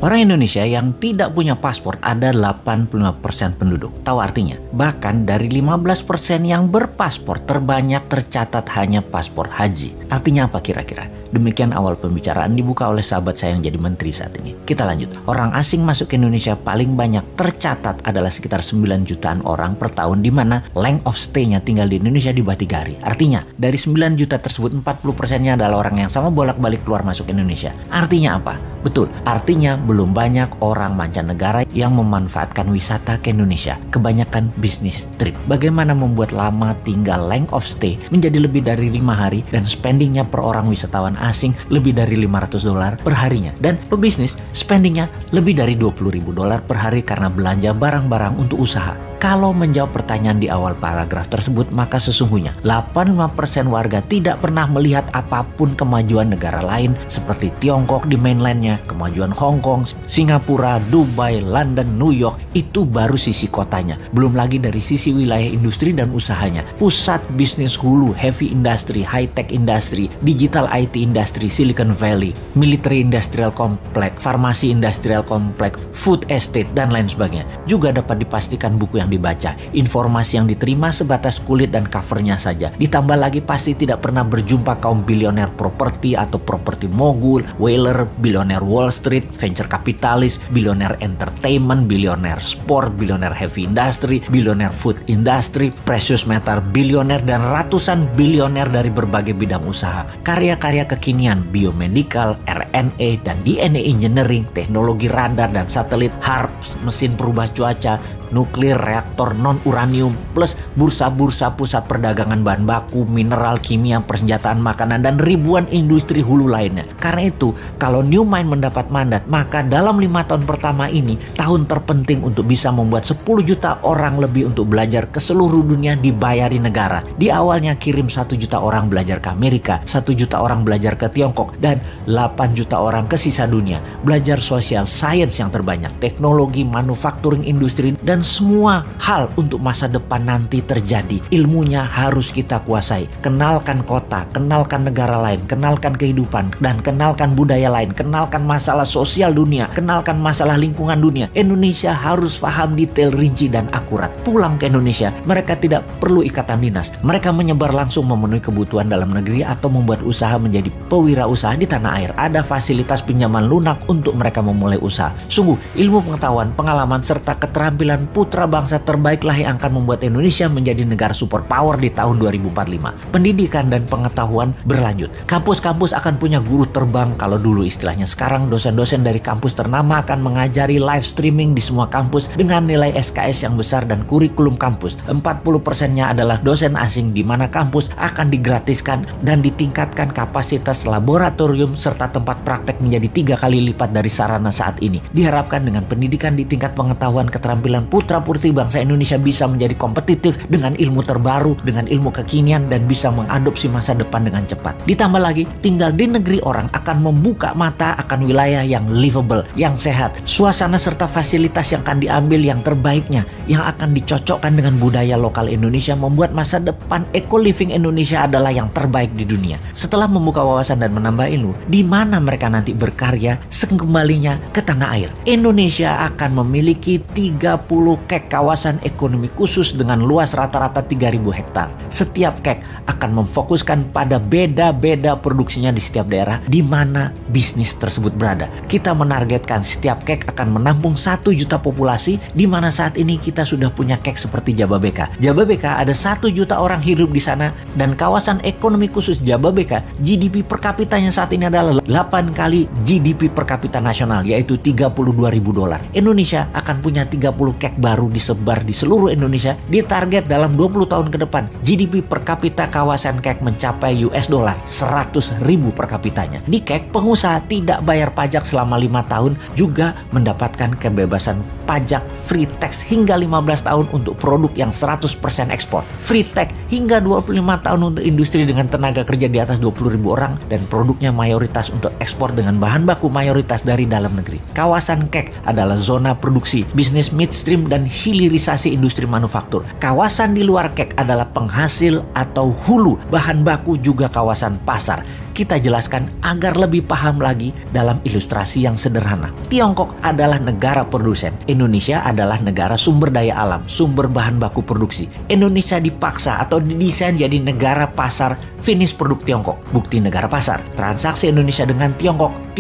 Orang Indonesia yang tidak punya paspor ada 85% penduduk. Tahu artinya? Bahkan dari 15% yang berpaspor terbanyak tercatat hanya paspor haji. Artinya apa kira-kira? Demikian awal pembicaraan dibuka oleh sahabat saya yang jadi menteri saat ini. Kita lanjut. Orang asing masuk ke Indonesia paling banyak tercatat adalah sekitar 9 jutaan orang per tahun, di mana length of stay-nya tinggal di Indonesia di Batigari. Artinya, dari 9 juta tersebut 40%-nya adalah orang yang sama bolak-balik keluar masuk Indonesia. Artinya apa? Betul, artinya belum banyak orang mancanegara yang memanfaatkan wisata ke Indonesia. Kebanyakan bisnis trip. Bagaimana membuat lama tinggal length of stay menjadi lebih dari 5 hari dan spendingnya per orang wisatawan asing lebih dari $500 per harinya. Dan pebisnis spendingnya lebih dari $20.000 per hari karena belanja barang-barang untuk usaha. Kalau menjawab pertanyaan di awal paragraf tersebut, maka sesungguhnya 85% warga tidak pernah melihat apapun kemajuan negara lain seperti Tiongkok di mainlandnya, kemajuan Hong Kong, Singapura, Dubai, London, New York. Itu baru sisi kotanya. Belum lagi dari sisi wilayah industri dan usahanya. Pusat bisnis hulu, heavy industry, high-tech industry, digital IT industry, Silicon Valley, military industrial complex, farmasi industrial complex, food estate, dan lain sebagainya. Juga dapat dipastikan buku yang dibaca, informasi yang diterima sebatas kulit dan covernya saja. Ditambah lagi pasti tidak pernah berjumpa kaum bilioner properti atau properti mogul, whaler, bilioner Wall Street, venture kapitalis, bilioner entertainment, bilioner sport, bilioner heavy industry, bilioner food industry, precious metal bilioner, dan ratusan bilioner dari berbagai bidang usaha. Karya-karya kekinian, biomedical, RNA, dan DNA engineering, teknologi radar dan satelit, HARP, mesin perubah cuaca, nuklir, reaktor non-uranium, plus bursa-bursa pusat perdagangan bahan baku, mineral, kimia, persenjataan makanan, dan ribuan industri hulu lainnya. Karena itu, kalau New Mind mendapat mandat, maka dalam 5 tahun pertama ini, tahun terpenting untuk bisa membuat 10 juta orang lebih untuk belajar ke seluruh dunia dibayari negara. Di awalnya kirim 1 juta orang belajar ke Amerika, 1 juta orang belajar ke Tiongkok, dan 8 juta orang ke sisa dunia. Belajar sosial, sains yang terbanyak, teknologi, manufacturing, industri, dan semua hal untuk masa depan nanti terjadi. Ilmunya harus kita kuasai. Kenalkan kota, kenalkan negara lain, kenalkan kehidupan, dan kenalkan budaya lain, kenalkan masalah sosial dunia, kenalkan masalah lingkungan dunia. Indonesia harus paham detail, rinci, dan akurat. Pulang ke Indonesia, mereka tidak perlu ikatan dinas. Mereka menyebar langsung memenuhi kebutuhan dalam negeri atau membuat usaha menjadi pewirausaha di tanah air. Ada fasilitas pinjaman lunak untuk mereka memulai usaha. Sungguh, ilmu pengetahuan, pengalaman, serta keterampilan putra bangsa terbaiklah yang akan membuat Indonesia menjadi negara superpower di tahun 2045. Pendidikan dan pengetahuan berlanjut. Kampus-kampus akan punya guru terbang kalau dulu istilahnya. Sekarang dosen-dosen dari kampus ternama akan mengajari live streaming di semua kampus dengan nilai SKS yang besar dan kurikulum kampus. 40%-nya adalah dosen asing, di mana kampus akan digratiskan dan ditingkatkan kapasitas laboratorium serta tempat praktek menjadi 3 kali lipat dari sarana saat ini. Diharapkan dengan pendidikan di tingkat pengetahuan, keterampilan putra-putri bangsa Indonesia bisa menjadi kompetitif dengan ilmu terbaru, dengan ilmu kekinian, dan bisa mengadopsi masa depan dengan cepat. Ditambah lagi, tinggal di negeri orang akan membuka mata akan wilayah yang livable, yang sehat, suasana serta fasilitas yang akan diambil yang terbaiknya, yang akan dicocokkan dengan budaya lokal Indonesia, membuat masa depan eco-living Indonesia adalah yang terbaik di dunia. Setelah membuka wawasan dan menambah ilmu, di mana mereka nanti berkarya sekembalinya ke tanah air. Indonesia akan memiliki 30 kek kawasan ekonomi khusus dengan luas rata-rata 3.000 hektar. Setiap kek akan memfokuskan pada beda-beda produksinya di setiap daerah di mana bisnis tersebut berada. Kita menargetkan setiap kek akan menampung 1 juta populasi, di mana saat ini kita sudah punya kek seperti Jababeka. Jababeka ada 1 juta orang hidup di sana, dan kawasan ekonomi khusus Jababeka GDP per kapitanya saat ini adalah 8 kali GDP per kapita nasional, yaitu $32.000. Indonesia akan punya 30 kek baru disebar di seluruh Indonesia. Ditarget dalam 20 tahun ke depan GDP per kapita kawasan kek mencapai $100.000 per kapitanya. Di kek, pengusaha tidak bayar pajak selama 5 tahun, juga mendapatkan kebebasan pajak free tax hingga 15 tahun untuk produk yang 100% ekspor. Free tax hingga 25 tahun untuk industri dengan tenaga kerja di atas 20.000 orang, dan produknya mayoritas untuk ekspor dengan bahan baku mayoritas dari dalam negeri. Kawasan kek adalah zona produksi, bisnis midstream, dan hilirisasi industri manufaktur. Kawasan di luar kek adalah penghasil atau hulu, bahan baku, juga kawasan pasar. kita jelaskan agar lebih paham lagi dalam ilustrasi yang sederhana. Tiongkok adalah negara produsen. Indonesia adalah negara sumber daya alam, sumber bahan baku produksi. Indonesia dipaksa atau didesain jadi negara pasar finish produk Tiongkok. Bukti negara pasar. Transaksi Indonesia dengan Tiongkok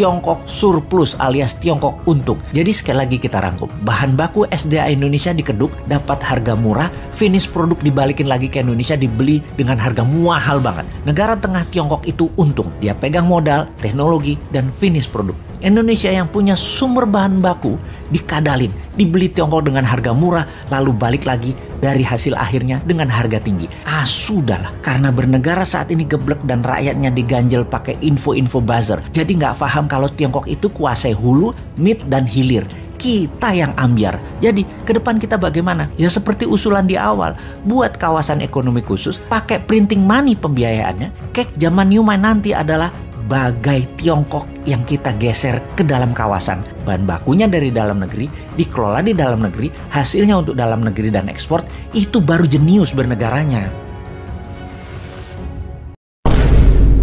surplus alias Tiongkok untung. Jadi sekali lagi kita rangkum. Bahan baku SDA Indonesia dikeduk, dapat harga murah, finish produk dibalikin lagi ke Indonesia, dibeli dengan harga mahal banget. Negara tengah Tiongkok itu untung. Dia pegang modal, teknologi, dan finish produk. Indonesia yang punya sumber bahan baku dikadalin, dibeli Tiongkok dengan harga murah, lalu balik lagi dari hasil akhirnya dengan harga tinggi. Sudahlah, karena bernegara saat ini geblek dan rakyatnya diganjel pakai info-info buzzer. Jadi nggak paham kalau Tiongkok itu kuasai hulu, mid, dan hilir. Kita yang ambiar. Jadi ke depan kita bagaimana? Ya seperti usulan di awal, buat kawasan ekonomi khusus, pakai printing money pembiayaannya. Kayak zaman Newman nanti adalah bagai Tiongkok yang kita geser ke dalam kawasan. Bahan bakunya dari dalam negeri, dikelola di dalam negeri, hasilnya untuk dalam negeri dan ekspor, itu baru jenius bernegaranya.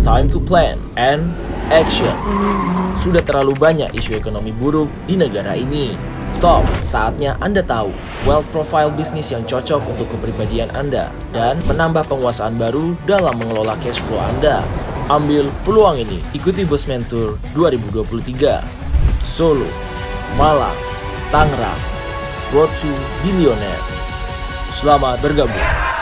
Time to plan and action. Sudah terlalu banyak isu ekonomi buruk di negara ini. Stop, saatnya Anda tahu wealth profile bisnis yang cocok untuk kepribadian Anda dan menambah penguasaan baru dalam mengelola cash flow Anda. Ambil peluang ini, ikuti Bosman Tour 2023. Solo, Malang, Tangerang, Road to Billionaire. Selamat bergabung.